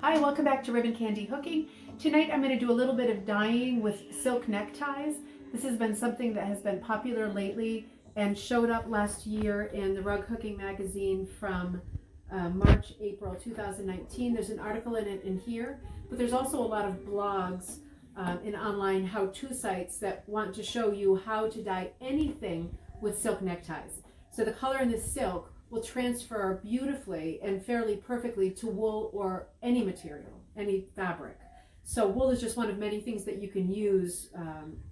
Hi, welcome back to Ribbon Candy Hooking. Tonight I'm going to do a little bit of dyeing with silk neckties. This has been something that has been popular lately and showed up last year in the Rug Hooking magazine from March, April 2019. There's an article in it in here, but there's also a lot of blogs and online how-to sites that want to show you how to dye anything with silk neckties. So the color in the silk will transfer beautifully and fairly perfectly to wool or any material, any fabric. So wool is just one of many things that you can use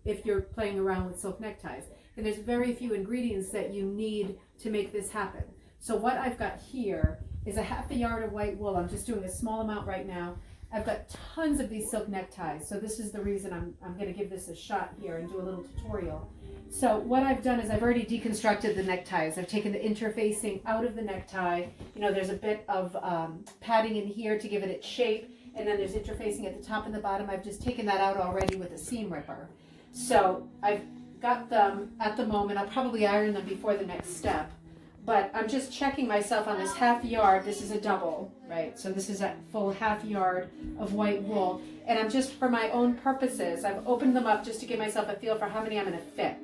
if you're playing around with silk neckties. And there's very few ingredients that you need to make this happen. So what I've got here is a half a yard of white wool. I'm just doing a small amount right now. I've got tons of these silk neckties. So this is the reason I'm going to give this a shot here and do a little tutorial. So what I've done is I've already deconstructed the neckties. I've taken the interfacing out of the necktie. You know, there's a bit of padding in here to give it its shape, and then there's interfacing at the top and the bottom. I've just taken that out already with a seam ripper. So I've got them at the moment. I'll probably iron them before the next step, but I'm just checking myself on this half yard. This is a double, right? So this is a full half yard of white wool, and I'm just, for my own purposes, I've opened them up just to give myself a feel for how many I'm going to fit.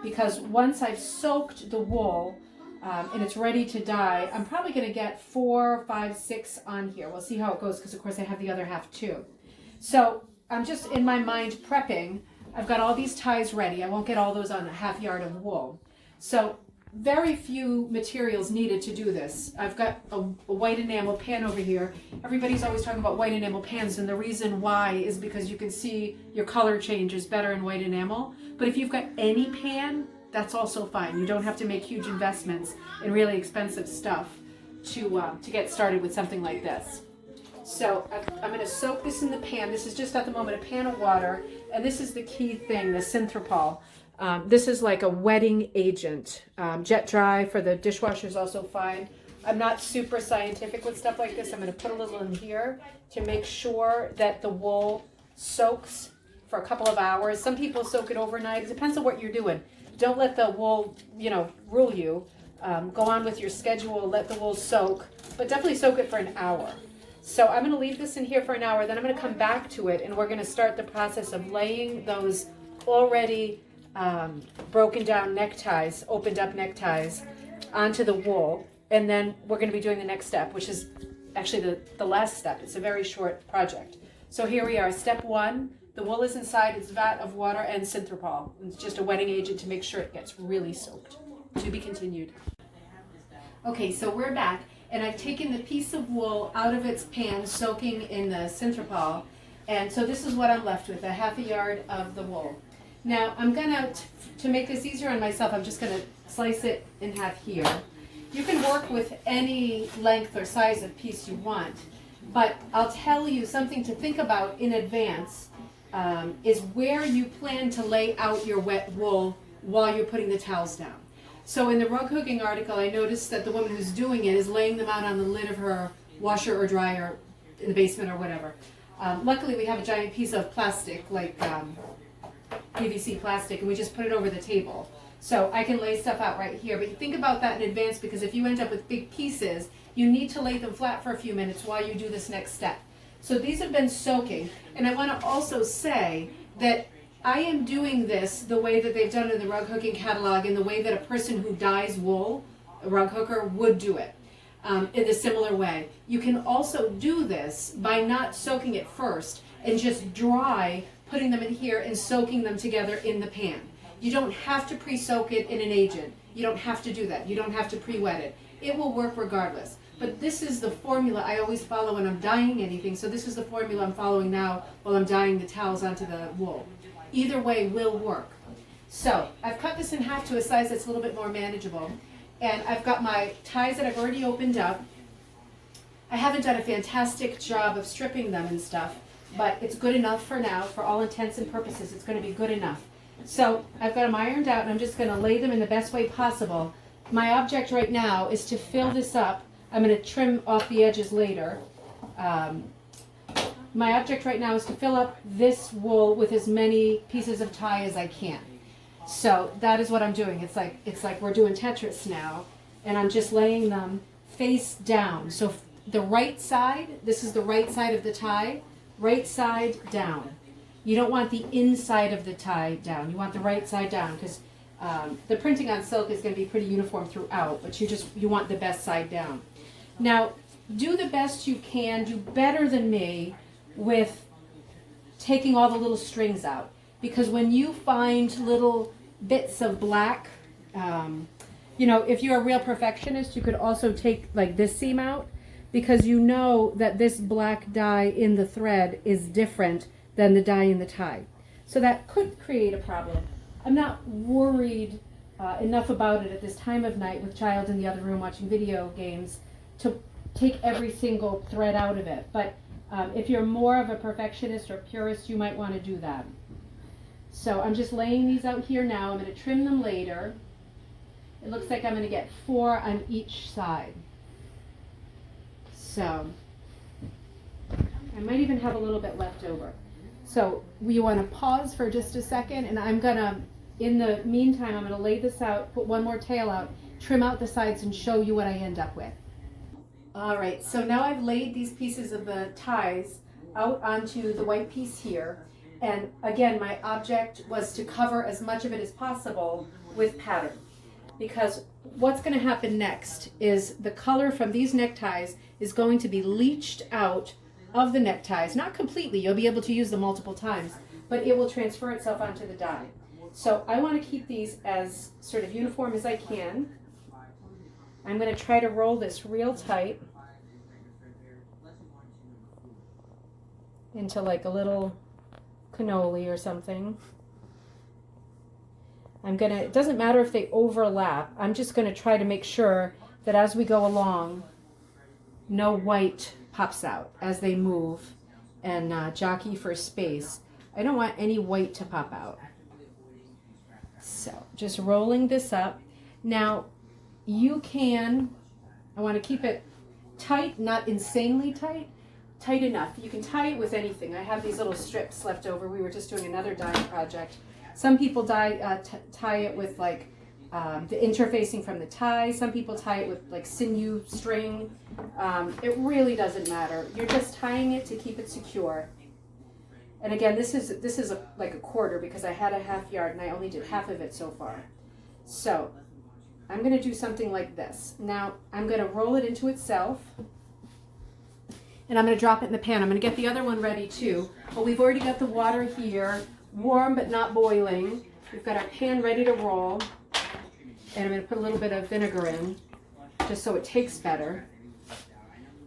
Because once I've soaked the wool and it's ready to dye, I'm probably going to get 4, 5, 6 on here. We'll see how it goes because, of course, I have the other half too. So I'm just in my mind prepping. I've got all these ties ready. I won't get all those on a half yard of wool. So very few materials needed to do this. I've got a white enamel pan over here. Everybody's always talking about white enamel pans, and the reason why is because you can see your color changes better in white enamel. But if you've got any pan, that's also fine. You don't have to make huge investments in really expensive stuff to get started with something like this. So I'm going to soak this in the pan. This is just at the moment a pan of water, and this is the key thing, the synthropol. This is like a wetting agent. Jet dry for the dishwasher is also fine. I'm not super scientific with stuff like this. I'm going to put a little in here to make sure that the wool soaks for a couple of hours. Some people soak it overnight. It depends on what you're doing. Don't let the wool, rule you. Go on with your schedule. Let the wool soak, but definitely soak it for an hour. So I'm going to leave this in here for an hour. Then I'm going to come back to it, and we're going to start the process of laying those already broken down neckties, opened up neckties onto the wool, and then we're going to be doing the next step, which is actually the last step. It's a very short project. So here we are, step 1. The wool is inside its vat of water and synthropol. It's just a wetting agent to make sure it gets really soaked. To be continued. Okay, so we're back, and I've taken the piece of wool out of its pan, soaking in the synthropol, and so this is what I'm left with, a half a yard of the wool. Now, I'm going to make this easier on myself, I'm just going to slice it in half here. You can work with any length or size of piece you want, but I'll tell you something to think about in advance is where you plan to lay out your wet wool while you're putting the towels down. So in the rug hooking article, I noticed that the woman who's doing it is laying them out on the lid of her washer or dryer in the basement or whatever. Luckily, we have a giant piece of plastic, like PVC plastic, and we just put it over the table. So I can lay stuff out right here, but you think about that in advance, because if you end up with big pieces, you need to lay them flat for a few minutes while you do this next step. So these have been soaking, and I want to also say that I am doing this the way that they've done it in the rug hooking catalog, in the way that a person who dyes wool, a rug hooker, would do it, in a similar way. You can also do this by not soaking it first and just dry, putting them in here and soaking them together in the pan. You don't have to pre-soak it in an agent. You don't have to do that. You don't have to pre-wet it. It will work regardless. But this is the formula I always follow when I'm dyeing anything, so this is the formula I'm following now while I'm dyeing the towels onto the wool. Either way will work. So I've cut this in half to a size that's a little bit more manageable, and I've got my ties that I've already opened up. I haven't done a fantastic job of stripping them and stuff, but it's good enough for now. For all intents and purposes, it's going to be good enough. So I've got them ironed out, and I'm just going to lay them in the best way possible. My object right now is to fill this up. I'm going to trim off the edges later. My object right now is to fill up this wool with as many pieces of tie as I can. So that is what I'm doing. It's like we're doing Tetris now, and I'm just laying them face down. So the right side, this is the right side of the tie, right side down. You don't want the inside of the tie down. You want the right side down because the printing on silk is going to be pretty uniform throughout, but you want the best side down. Now, do the best you can, do better than me with taking all the little strings out. Because when you find little bits of black, you know, if you're a real perfectionist, you could also take like this seam out, because you know that this black dye in the thread is different than the dye in the tie. So that could create a problem. I'm not worried enough about it at this time of night with child in the other room watching video games to take every single thread out of it. But if you're more of a perfectionist or purist, you might want to do that. So I'm just laying these out here now. I'm going to trim them later. It looks like I'm going to get 4 on each side. So I might even have a little bit left over. So we want to pause for just a second, and I'm going to, in the meantime, I'm going to lay this out, put one more tail out, trim out the sides, and show you what I end up with. All right, so now I've laid these pieces of the ties out onto the white piece here. And again, my object was to cover as much of it as possible with pattern. Because what's going to happen next is the color from these neckties is going to be leached out of the neckties. Not completely, you'll be able to use them multiple times, but it will transfer itself onto the dye. So I want to keep these as sort of uniform as I can. I'm going to try to roll this real tight into like a little cannoli or something. It doesn't matter if they overlap, I'm just going to try to make sure that as we go along, no white pops out as they move and jockey for space. I don't want any white to pop out. So just rolling this up. Now I want to keep it tight, not insanely tight, tight enough. You can tie it with anything. I have these little strips left over. We were just doing another dyeing project. Some people tie it with like the interfacing from the tie. Some people tie it with like sinew string. It really doesn't matter. You're just tying it to keep it secure. And again, this is like a quarter because I had a half yard and I only did half of it so far. So I'm going to do something like this. Now I'm going to roll it into itself. And I'm going to drop it in the pan. I'm going to get the other one ready too. But we've already got the water here, warm but not boiling. We've got our pan ready to roll. And I'm going to put a little bit of vinegar in, just so it takes better.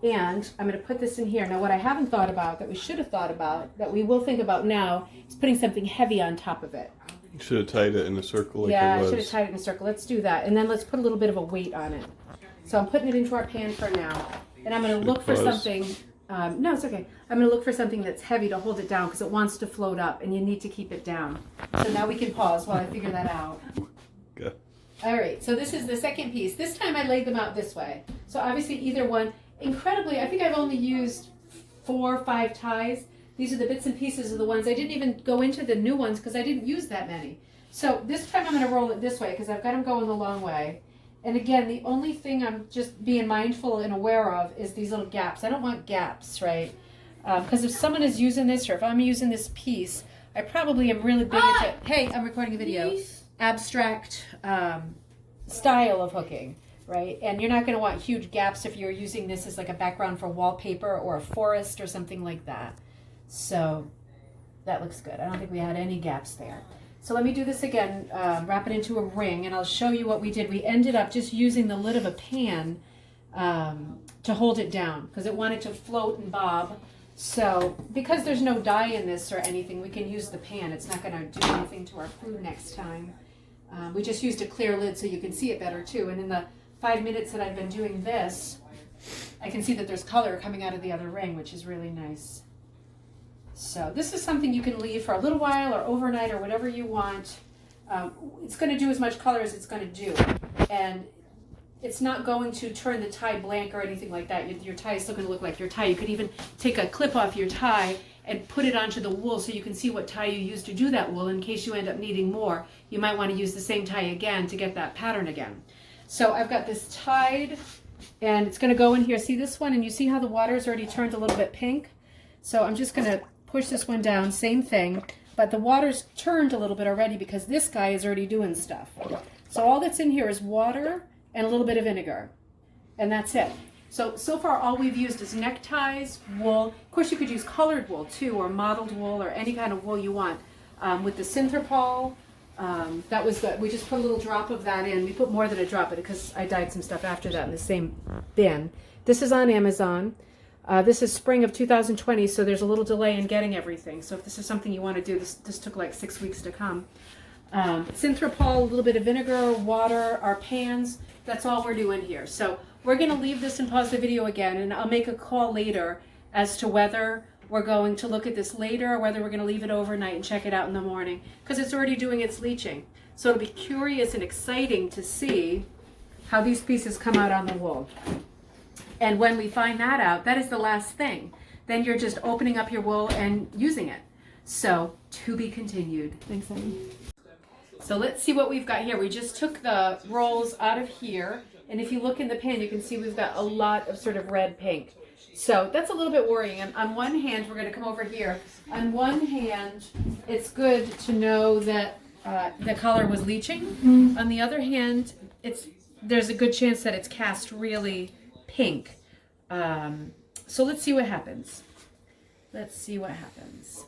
And I'm going to put this in here. Now what I haven't thought about, that we should have thought about, that we will think about now, is putting something heavy on top of it. You should have tied it in a circle like yeah, it was. I should have tied it in a circle. Let's do that. And then let's put a little bit of a weight on it. So I'm putting it into our pan for now. And I'm going to look for something. No, it's okay. I'm going to look for something that's heavy to hold it down because it wants to float up and you need to keep it down. So now we can pause while I figure that out. Okay. All right, so this is the second piece. This time I laid them out this way. So obviously either one, incredibly, I think I've only used 4 or 5 ties. These are the bits and pieces of the ones. I didn't even go into the new ones because I didn't use that many. So this time I'm going to roll it this way because I've got them going the long way. And again, the only thing I'm just being mindful and aware of is these little gaps. I don't want gaps, right? Because if someone is using this or if I'm using this piece, I probably am really big into, hey, I'm recording a video, abstract style of hooking, right? And you're not going to want huge gaps if you're using this as like a background for wallpaper or a forest or something like that. So that looks good. I don't think we had any gaps there. So let me do this again, wrap it into a ring, and I'll show you what we did. We ended up just using the lid of a pan to hold it down because it wanted to float and bob. So because there's no dye in this or anything, we can use the pan. It's not going to do anything to our food next time. We just used a clear lid so you can see it better too. And in the 5 minutes that I've been doing this, I can see that there's color coming out of the other ring, which is really nice. So this is something you can leave for a little while or overnight or whatever you want. It's going to do as much color as it's going to do. And it's not going to turn the tie blank or anything like that. Your tie is still going to look like your tie. You could even take a clip off your tie and put it onto the wool so you can see what tie you used to do that wool in case you end up needing more. You might want to use the same tie again to get that pattern again. So I've got this tied And it's going to go in here. See this one? And you see how the water's already turned a little bit pink? So I'm just going to push this one down. Same thing. But the water's turned a little bit already because this guy is already doing stuff. So all that's in here is water and a little bit of vinegar. And that's it. So far all we've used is neckties, wool. Of course you could use colored wool too, or mottled wool, or any kind of wool you want. With the Synthropol, that was we just put a little drop of that in. We put more than a drop because I dyed some stuff after that in the same bin. This is on Amazon. This is spring of 2020, so there's a little delay in getting everything. So if this is something you want to do, this took like 6 weeks to come. Synthropol, a little bit of vinegar, water, our pans, that's all we're doing here. So we're going to leave this and pause the video again, and I'll make a call later as to whether we're going to look at this later or whether we're going to leave it overnight and check it out in the morning, because it's already doing its leaching. So it'll be curious and exciting to see how these pieces come out on the wool. And when we find that out, that is the last thing. Then you're just opening up your wool and using it. So to be continued. Thanks, Amy. So let's see what we've got here. We just took the rolls out of here. And if you look in the pan, you can see we've got a lot of sort of red pink. So that's a little bit worrying. And on one hand, we're going to come over here. On one hand, it's good to know that the color was leaching. On the other hand, there's a good chance that it's cast really pink. So let's see what happens. Let's see what happens.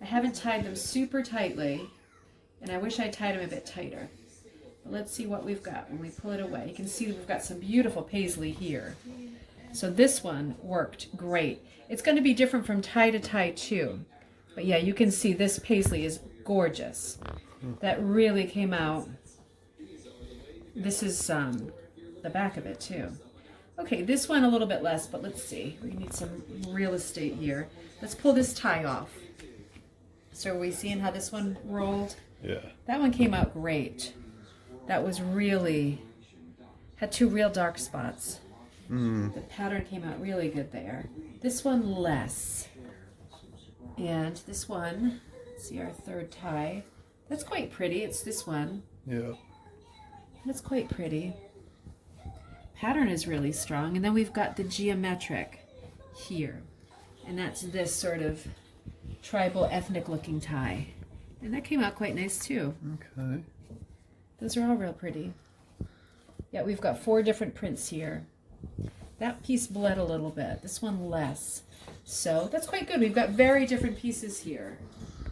I haven't tied them super tightly, and I wish I tied them a bit tighter. Let's see what we've got when we pull it away. You can see that we've got some beautiful paisley here. So this one worked great. It's going to be different from tie to tie too. But yeah, you can see this paisley is gorgeous. That really came out. This is the back of it too. Okay, this one a little bit less, but let's see. We need some real estate here. Let's pull this tie off. So are we seeing how this one rolled? Yeah. That one came out great. That was really, had two real dark spots. The pattern came out really good there. This one less. And this one, let's see our third tie. That's quite pretty. It's this one. Yeah. That's quite pretty. Pattern is really strong. And then we've got the geometric here. And that's this sort of tribal ethnic looking tie. And that came out quite nice too. Okay. Those are all real pretty. Yeah, we've got 4 different prints here. That piece bled a little bit. This one less. So that's quite good. We've got very different pieces here.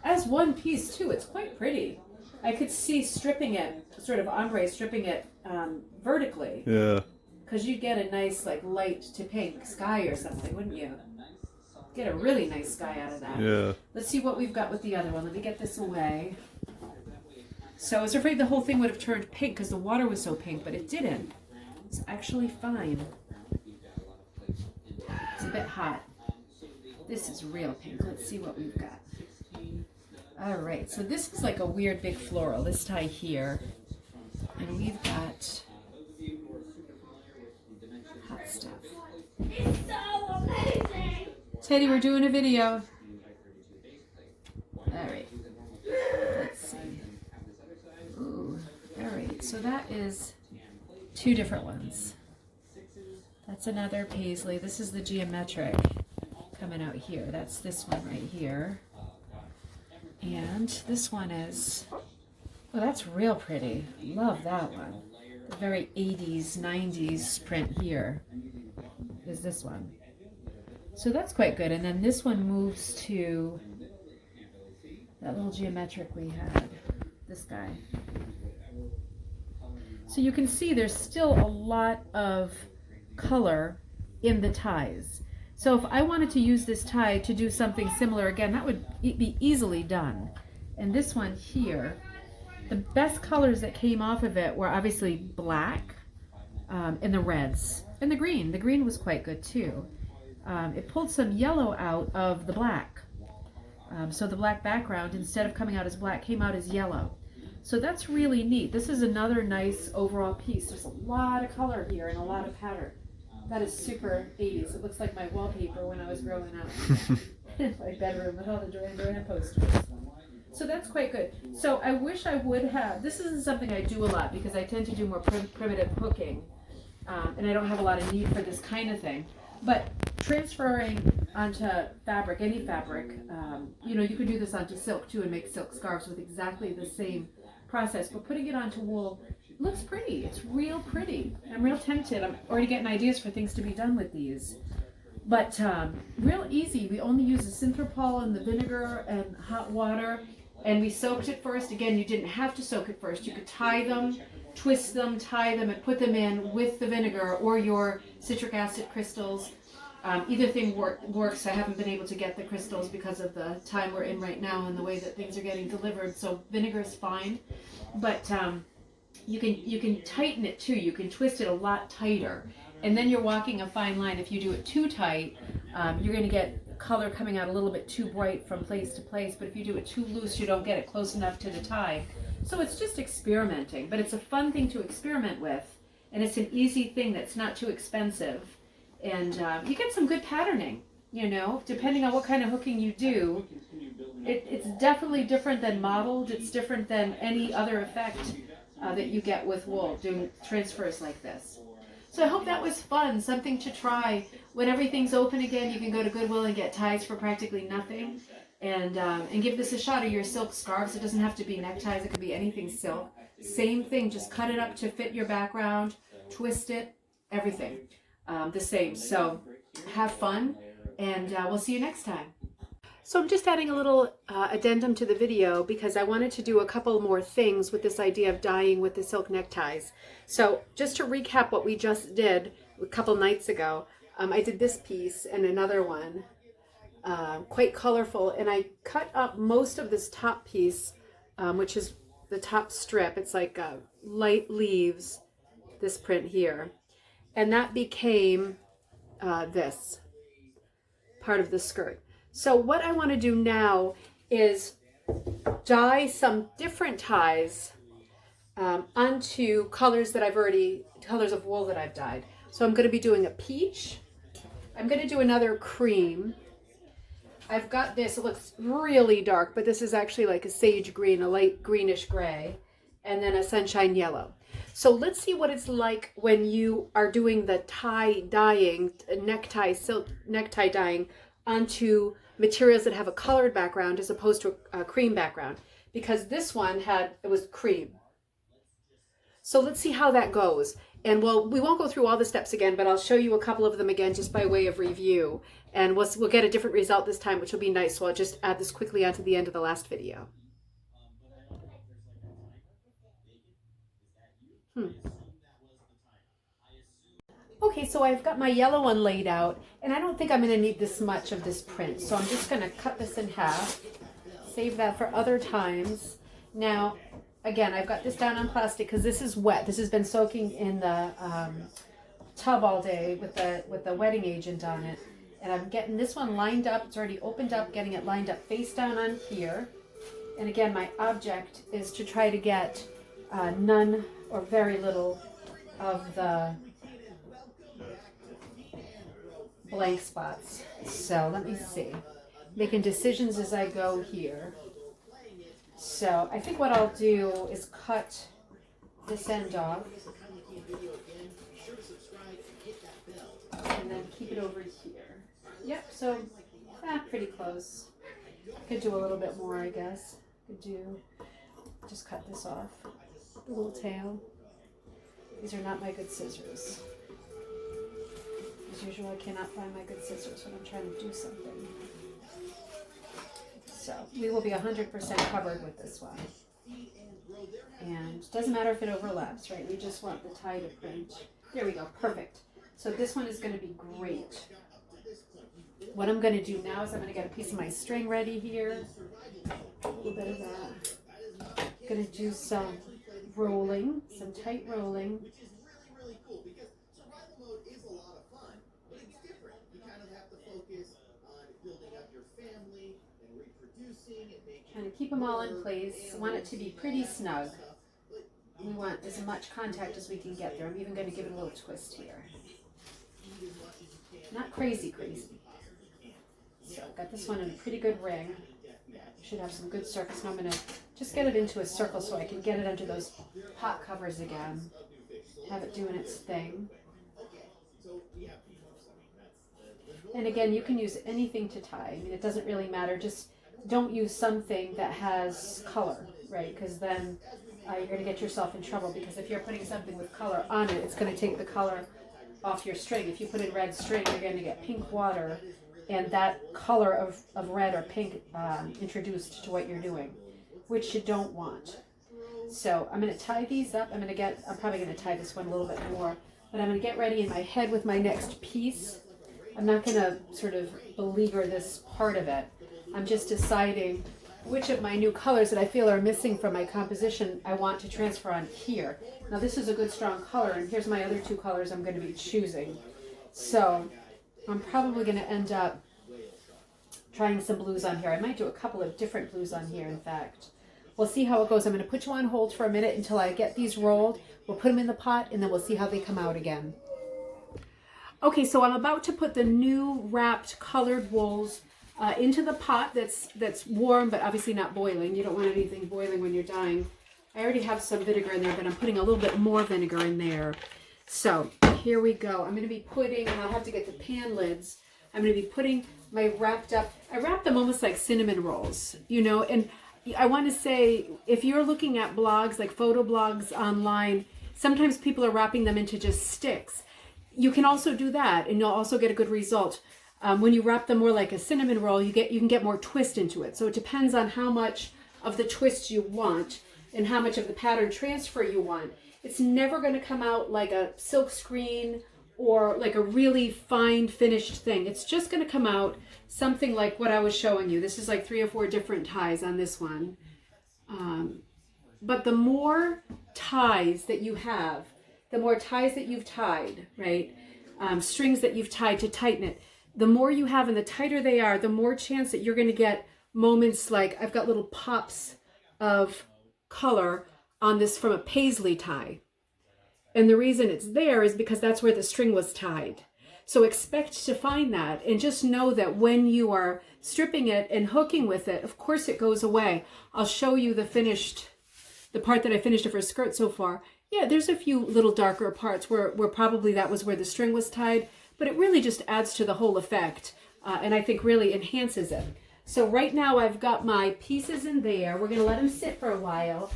As one piece too, it's quite pretty. I could see stripping it, sort of ombre, stripping it vertically. Yeah. Because you'd get a nice like light to pink sky or something, wouldn't you? Get a really nice sky out of that. Yeah. Let's see what we've got with the other one. Let me get this away. So I was afraid the whole thing would have turned pink because the water was so pink, but it didn't. It's actually fine. It's a bit hot. This is real pink. Let's see what we've got. All right, so this is like a weird big floral, this tie here. And we've got hot stuff. It's so amazing! Teddy, we're doing a video. All right, let's see. Ooh, all right, so that is 2 different ones. That's another paisley. This is the geometric coming out here. That's this one right here. And this one is, oh, that's real pretty. Love that one. The very 80s, 90s print here is this one. So that's quite good. And then this one moves to that little geometric we had, this guy. So you can see there's still a lot of color in the ties. So if I wanted to use this tie to do something similar again, that would be easily done. And this one here, the best colors that came off of it were obviously black and the reds and the green. The green was quite good too. It pulled some yellow out of the black. So the black background, instead of coming out as black, came out as yellow. So that's really neat. This is another nice overall piece. There's a lot of color here and a lot of pattern. That is super 80s. It looks like my wallpaper when I was growing up. My bedroom with all the Duran Duran posters. So that's quite good. So I wish I would have, this isn't something I do a lot because I tend to do more primitive hooking. and I don't have a lot of need for this kind of thing. But transferring onto fabric, any fabric, you know, you could do this onto silk too and make silk scarves with exactly the same process. But putting it onto wool looks pretty. It's real pretty. I'm real tempted. I'm already getting ideas for things to be done with these. But real easy. We only use the Synthropol and the vinegar and hot water. And we soaked it first. Again, you didn't have to soak it first. You could tie them, twist them, tie them, and put them in with the vinegar or your citric acid crystals. Either thing works. I haven't been able to get the crystals because of the time we're in right now and the way that things are getting delivered. So vinegar is fine. But you can tighten it too. You can twist it a lot tighter. And then you're walking a fine line. If you do it too tight, you're going to get color coming out a little bit too bright from place to place. But if you do it too loose, you don't get it close enough to the tie. So it's just experimenting. But it's a fun thing to experiment with. And it's an easy thing that's not too expensive. And you get some good patterning, you know, depending on what kind of hooking you do. It's definitely different than modeled. It's different than any other effect that you get with wool doing transfers like this. So I hope that was fun, something to try. When everything's open again, you can go to Goodwill and get ties for practically nothing, and give this a shot. Or your silk scarves. It doesn't have to be neckties. It could be anything silk. Same thing. Just cut it up to fit your background, twist it, everything the same. So have fun, and we'll see you next time. So I'm just adding a little addendum to the video because I wanted to do a couple more things with this idea of dyeing with the silk neckties. So just to recap what we just did a couple nights ago, I did this piece and another one, quite colorful, and I cut up most of this top piece, which is the top strip. It's like light leaves, this print here, and that became this part of the skirt. So what I want to do now is dye some different ties onto colors that colors of wool that I've dyed. So I'm going to be doing a peach. I'm going to do another cream. I've got this, it looks really dark, but this is actually like a sage green, a light greenish gray, and then a sunshine yellow. So let's see what it's like when you are doing the tie dyeing, necktie, silk necktie dyeing onto materials that have a colored background as opposed to a cream background, because this one it was cream. So let's see how that goes. And we won't go through all the steps again, but I'll show you a couple of them again just by way of review, and we'll get a different result this time, which will be nice. So I'll just add this quickly onto the end of the last video. Okay, so I've got my yellow one laid out, and I don't think I'm going to need this much of this print, so I'm just going to cut this in half, save that for other times. Now, again, I've got this down on plastic because this is wet. This has been soaking in the tub all day with the wetting agent on it, and I'm getting this one lined up. It's already opened up, getting it lined up face down on here. And again, my object is to try to get none or very little of the blank spots. So let me see. Making decisions as I go here. So I think what I'll do is cut this end off and then keep it over here. Yep, so pretty close. Could do a little bit more, I guess. Just cut this off. The little tail. These are not my good scissors. As usual, I cannot find my good scissors when I'm trying to do something. So we will be 100% covered with this one. And it doesn't matter if it overlaps, right? We just want the tie to print. There we go, perfect. So this one is going to be great. What I'm going to do now is I'm going to get a piece of my string ready here. A little bit of that. I'm going to do some rolling, some tight rolling. Kind of keep them all in place. I want it to be pretty snug. We want as much contact as we can get there. I'm even going to give it a little twist here. Not crazy. So I've got this one in a pretty good ring. Should have some good circles. Now I'm going to just get it into a circle so I can get it under those pot covers again. Have it doing its thing. And again, you can use anything to tie. I mean, it doesn't really matter. Just don't use something that has color, right? Because then you're going to get yourself in trouble, because if you're putting something with color on it, it's going to take the color off your string. If you put in red string, you're going to get pink water, and that color of red or pink introduced to what you're doing, which you don't want. So I'm going to tie these up. I'm probably going to tie this one a little bit more, but I'm going to get ready in my head with my next piece. I'm not going to sort of beleaguer this part of it. I'm just deciding which of my new colors that I feel are missing from my composition I want to transfer on here. Now this is a good strong color, and here's my other two colors I'm going to be choosing. So I'm probably going to end up trying some blues on here. I might do a couple of different blues on here, in fact. We'll see how it goes. I'm going to put you on hold for a minute until I get these rolled. We'll put them in the pot, and then we'll see how they come out again. Okay, so I'm about to put the new wrapped colored wools into the pot that's warm, but obviously not boiling. You don't want anything boiling when you're dyeing. I already have some vinegar in there, but I'm putting a little bit more vinegar in there. So here we go. I'm going to be putting, and I'll have to get the pan lids. I'm going to be putting my I wrap them almost like cinnamon rolls, you know, and I want to say, if you're looking at blogs, like photo blogs online, sometimes people are wrapping them into just sticks. You can also do that, and you'll also get a good result. When you wrap them more like a cinnamon roll, you can get more twist into it. So it depends on how much of the twist you want and how much of the pattern transfer you want. It's never going to come out like a silk screen or like a really fine finished thing. It's just going to come out something like what I was showing you. This is like 3 or 4 different ties on this one. But the more ties that you have, the more ties that you've tied, right? Strings that you've tied to tighten it, the more you have and the tighter they are, the more chance that you're going to get moments like I've got little pops of color on this from a paisley tie. And the reason it's there is because that's where the string was tied. So expect to find that, and just know that when you are stripping it and hooking with it, of course it goes away. I'll show you the part that I finished of her skirt so far. Yeah, there's a few little darker parts where probably that was where the string was tied, but it really just adds to the whole effect, and I think really enhances it. So right now I've got my pieces in there. We're going to let them sit for a while.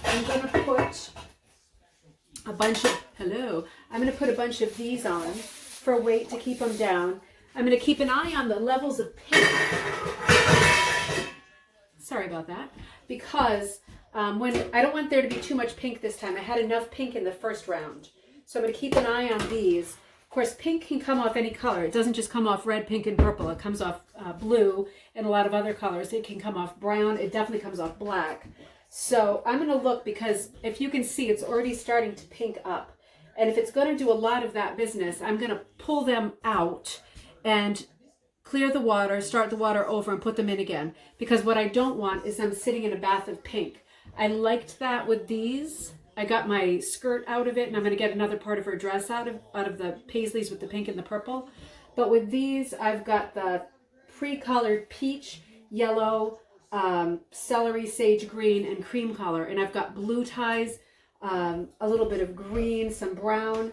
I'm going to put a bunch of these on for weight to keep them down. I'm going to keep an eye on the levels of pink. Sorry about that. Because when I don't want there to be too much pink this time. I had enough pink in the first round. So I'm going to keep an eye on these. Of course, pink can come off any color. It doesn't just come off red, pink, and purple. It comes off blue and a lot of other colors. It can come off brown. It definitely comes off black. So I'm going to look, because if you can see, it's already starting to pink up. And if it's going to do a lot of that business, I'm going to pull them out and clear the water, start the water over, and put them in again. Because what I don't want is them sitting in a bath of pink. I liked that with these. I got my skirt out of it, and I'm going to get another part of her dress out of the paisleys with the pink and the purple. But with these, I've got the pre-colored peach, yellow, celery, sage green, and cream color. And I've got blue ties, a little bit of green, some brown,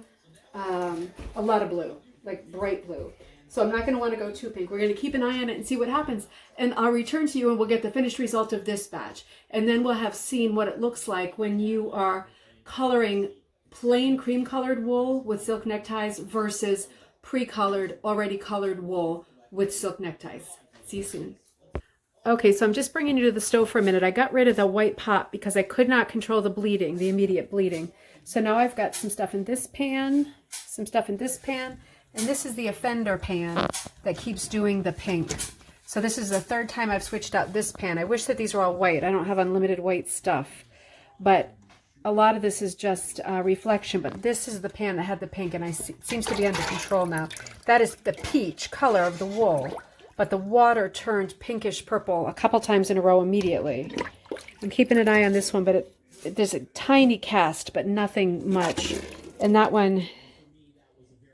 a lot of blue, like bright blue. So I'm not going to want to go too pink. We're going to keep an eye on it and see what happens. And I'll return to you and we'll get the finished result of this batch. And then we'll have seen what it looks like when you are coloring plain cream colored wool with silk neckties versus pre-colored, already colored wool with silk neckties. See you soon. Okay, so I'm just bringing you to the stove for a minute. I got rid of the white pot because I could not control the bleeding, the immediate bleeding. So now I've got some stuff in this pan, some stuff in this pan, and this is the offender pan that keeps doing the pink. So this is the third time I've switched out this pan. I wish that these were all white. I don't have unlimited white stuff, but a lot of this is just reflection. But this is the pan that had the pink, and it seems to be under control now. That is the peach color of the wool, but the water turned pinkish purple a couple times in a row immediately. I'm keeping an eye on this one, but there's a tiny cast, but nothing much. And that one,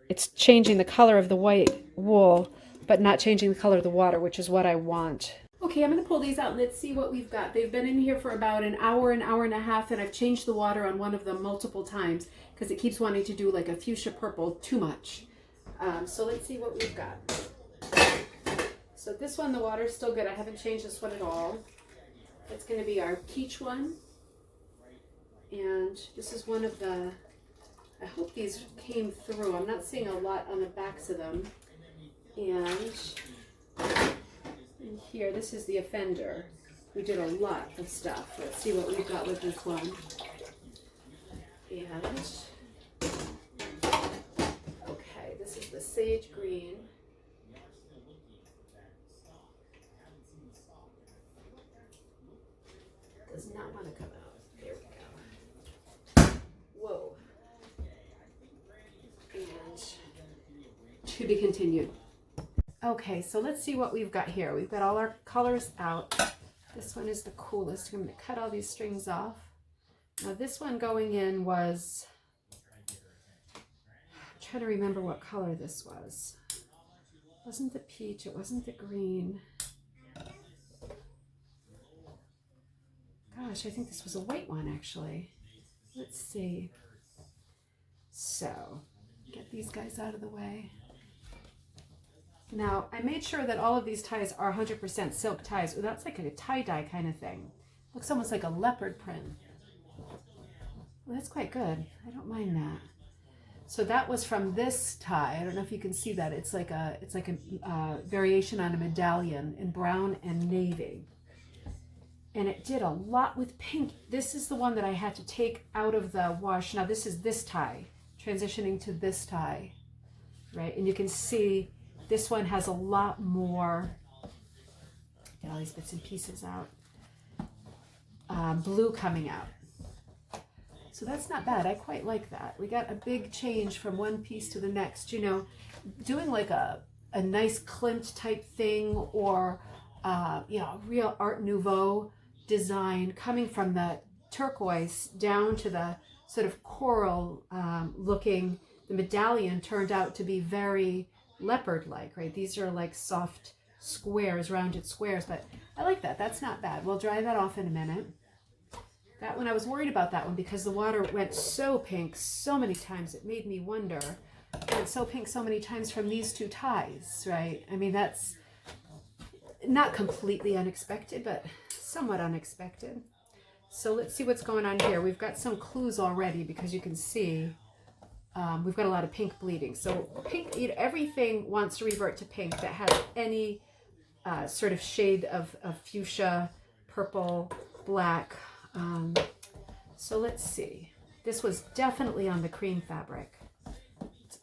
it's changing the color of the white wool, but not changing the color of the water, which is what I want. Okay, I'm going to pull these out and let's see what we've got. They've been in here for about an hour and a half, and I've changed the water on one of them multiple times because it keeps wanting to do like a fuchsia purple too much. So let's see what we've got. So this one, the water's still good. I haven't changed this one at all. It's going to be our peach one. And this is one of the, I hope these came through. I'm not seeing a lot on the backs of them. And in here, this is the offender. We did a lot of stuff. Let's see what we've got with this one. And, okay, this is the sage green. Does not want to come out. There we go. Whoa. And to be continued. Okay, so let's see what we've got here. We've got all our colors out. This one is the coolest. I'm going to cut all these strings off. Now this one going in was, I'm trying to remember what color this was. It wasn't the peach, it wasn't the green. Gosh, I think this was a white one actually. Let's see. So, get these guys out of the way. Now, I made sure that all of these ties are 100% silk ties. Ooh, that's like a tie-dye kind of thing. Looks almost like a leopard print. Well, that's quite good. I don't mind that. So that was from this tie. I don't know if you can see that. It's like a variation on a medallion in brown and navy. And it did a lot with pink. This is the one that I had to take out of the wash. Now this is this tie, transitioning to this tie, right? And you can see this one has a lot more, get all these bits and pieces out, blue coming out. So that's not bad. I quite like that. We got a big change from one piece to the next. You know, doing like a nice Klimt type thing, or you know, real Art Nouveau design coming from the turquoise down to the sort of coral looking. The medallion turned out to be very leopard-like, right? These are like soft squares, rounded squares, but I like that. That's not bad. We'll dry that off in a minute. That one, I was worried about that one because the water went so pink so many times. It made me wonder. It went so pink so many times from these two ties, right? I mean, that's not completely unexpected, but somewhat unexpected. So let's see what's going on here. We've got some clues already because you can see we've got a lot of pink bleeding. So pink, you know, everything wants to revert to pink that has any sort of shade of fuchsia, purple, black. So let's see. This was definitely on the cream fabric.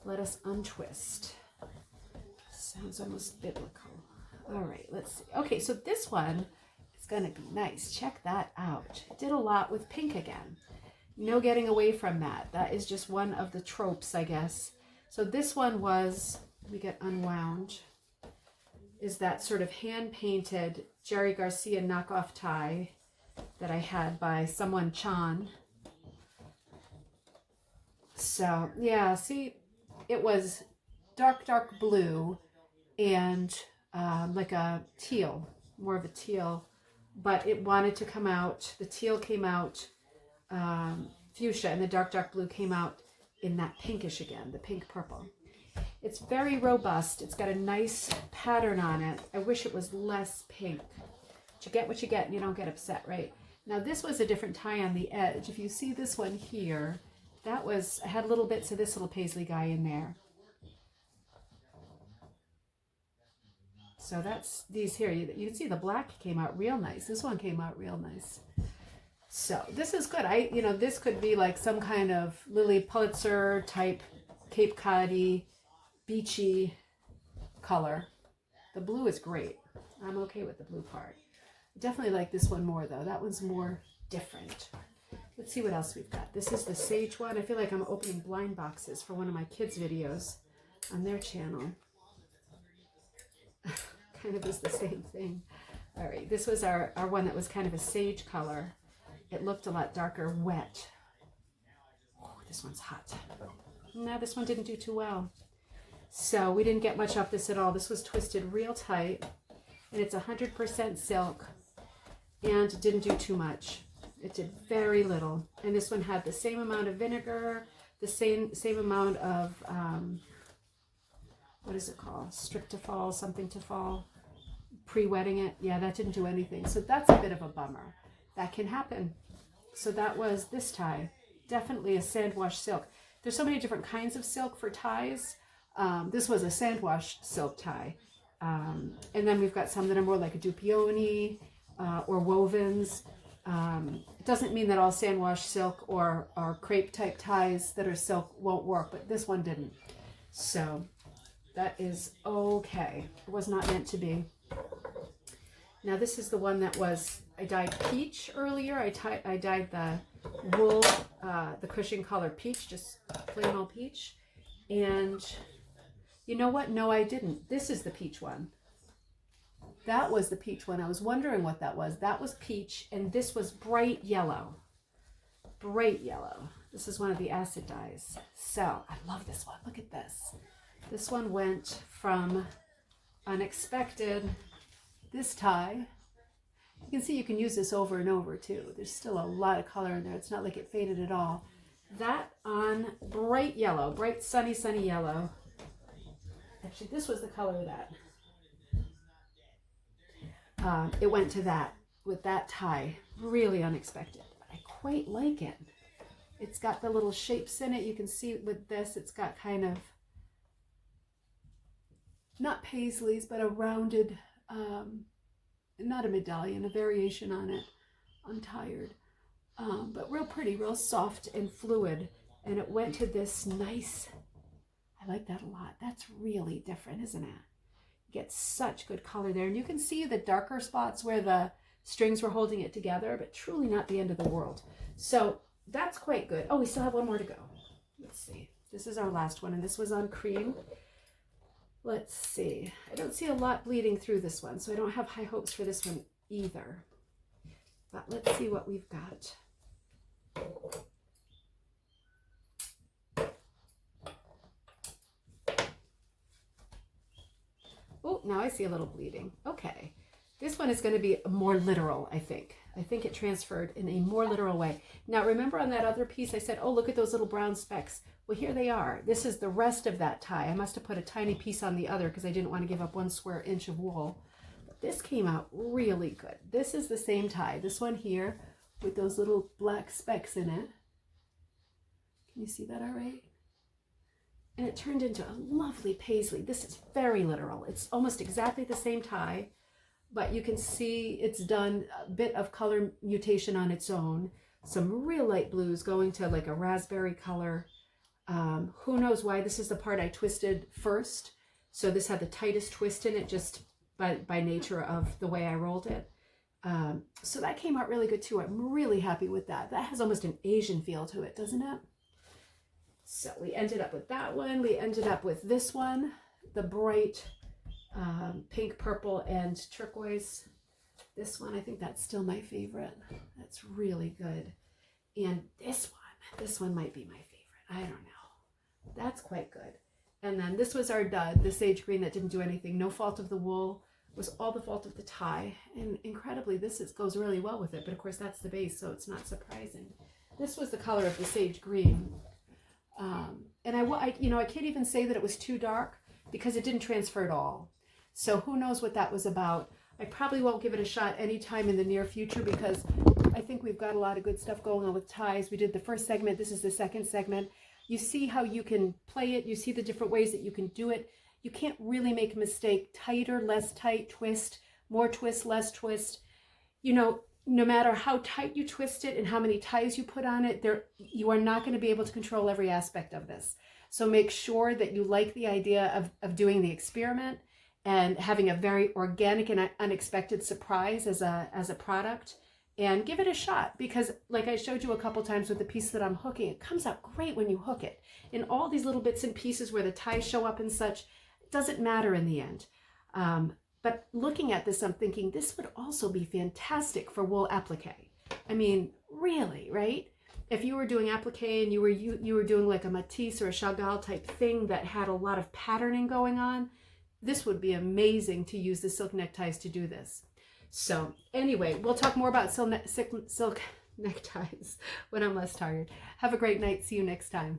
Let us untwist. Sounds almost biblical. All right, let's see. Okay, so this one is going to be nice. Check that out. Did a lot with pink again. No getting away from that. That is just one of the tropes, I guess. So this one was, let me get unwound, is that sort of hand-painted Jerry Garcia knockoff tie that I had by someone Chan. So, yeah, see, it was dark blue and like a teal, more of a teal, but it wanted to come out, the teal came out fuchsia, and the dark blue came out in that pinkish again, the pink purple. It's very robust. It's got a nice pattern on it. I wish it was less pink. But you get what you get and you don't get upset, right? Now this was a different tie on the edge. If you see this one here, that was, I had little bits of this little paisley guy in there. So that's these here. You can see the black came out real nice. This one came out real nice. So this is good. You know, this could be like some kind of Lily Pulitzer type Cape Cod-y, beachy color. The blue is great. I'm okay with the blue part. I definitely like this one more though. That one's more different. Let's see what else we've got. This is the sage one. I feel like I'm opening blind boxes for one of my kids' videos on their channel. Kind of is the same thing. All right, this was our one that was kind of a sage color. It looked a lot darker, wet. Oh, this one's hot. No, this one didn't do too well. So we didn't get much off this at all. This was twisted real tight, and it's 100% silk, and it didn't do too much. It did very little. And this one had the same amount of vinegar, the same amount of what is it called? Strict to fall, something to fall, pre-wetting it. Yeah, that didn't do anything. So that's a bit of a bummer. That can happen. So that was this tie. Definitely a sand wash silk. There's so many different kinds of silk for ties. This was a sand wash silk tie. And then we've got some that are more like a dupioni or wovens. It doesn't mean that all sand wash silk or crepe type ties that are silk won't work, but this one didn't. So that is okay. It was not meant to be. Now this is the one that was, I dyed peach earlier. I dyed the wool, the cushion color peach, just plain old peach. And you know what? No, I didn't. This is the peach one. That was the peach one. I was wondering what that was. That was peach, and this was bright yellow. Bright yellow. This is one of the acid dyes. So, I love this one. Look at this. This one went from unexpected, this tie. You can see you can use this over and over too. There's still a lot of color in there. It's not like it faded at all. That on bright yellow, bright sunny yellow. Actually, this was the color of that. It went to that with that tie. Really unexpected. I quite like it. It's got the little shapes in it. You can see with this, it's got kind of, not paisleys, but a rounded, not a medallion, a variation on it. I'm tired. But real pretty, real soft and fluid. And it went to this nice, I like that a lot. That's really different, isn't it? You get such good color there. And you can see the darker spots where the strings were holding it together, but truly not the end of the world. So that's quite good. Oh, we still have one more to go. Let's see. This is our last one, and this was on cream. Let's see. I don't see a lot bleeding through this one, so I don't have high hopes for this one either. But let's see what we've got. Oh, now I see a little bleeding. Okay. This one is going to be more literal, I think. I think it transferred in a more literal way. Now, remember on that other piece I said, oh, look at those little brown specks. Well, here they are. This is the rest of that tie. I must have put a tiny piece on the other because I didn't want to give up 1 square inch of wool. But this came out really good. This is the same tie. This one here with those little black specks in it. Can you see that all right? And it turned into a lovely paisley. This is very literal. It's almost exactly the same tie, but you can see it's done a bit of color mutation on its own. Some real light blues going to like a raspberry color. Who knows why? This is the part I twisted first. So this had the tightest twist in it just by nature of the way I rolled it. So that came out really good too. I'm really happy with that. That has almost an Asian feel to it, doesn't it? So we ended up with that one. We ended up with this one, the bright pink, purple, and turquoise. This one, I think that's still my favorite. That's really good. And this one might be my favorite. I don't know. That's quite good. And then this was our dud, the sage green that didn't do anything. No fault of the wool. Was all the fault of the tie. And incredibly, goes really well with it. But of course, that's the base, so it's not surprising. This was the color of the sage green. And I can't even say that it was too dark because it didn't transfer at all. So who knows what that was about. I probably won't give it a shot anytime in the near future because I think we've got a lot of good stuff going on with ties. We did the first segment. This is the second segment. You see how you can play it. You see the different ways that you can do it. You can't really make a mistake. Tighter, less tight, twist, more twist, less twist. You know, no matter how tight you twist it and how many ties you put on it, you are not going to be able to control every aspect of this. So make sure that you like the idea of doing the experiment and having a very organic and unexpected surprise as a product, and give it a shot because like I showed you a couple times with the piece that I'm hooking, it comes out great when you hook it. And all these little bits and pieces where the ties show up and such, it doesn't matter in the end. But looking at this, I'm thinking this would also be fantastic for wool applique. I mean, really, right? If you were doing applique and you were doing like a Matisse or a Chagall type thing that had a lot of patterning going on, this would be amazing to use the silk neckties to do this. So anyway, we'll talk more about silk neckties when I'm less tired. Have a great night. See you next time.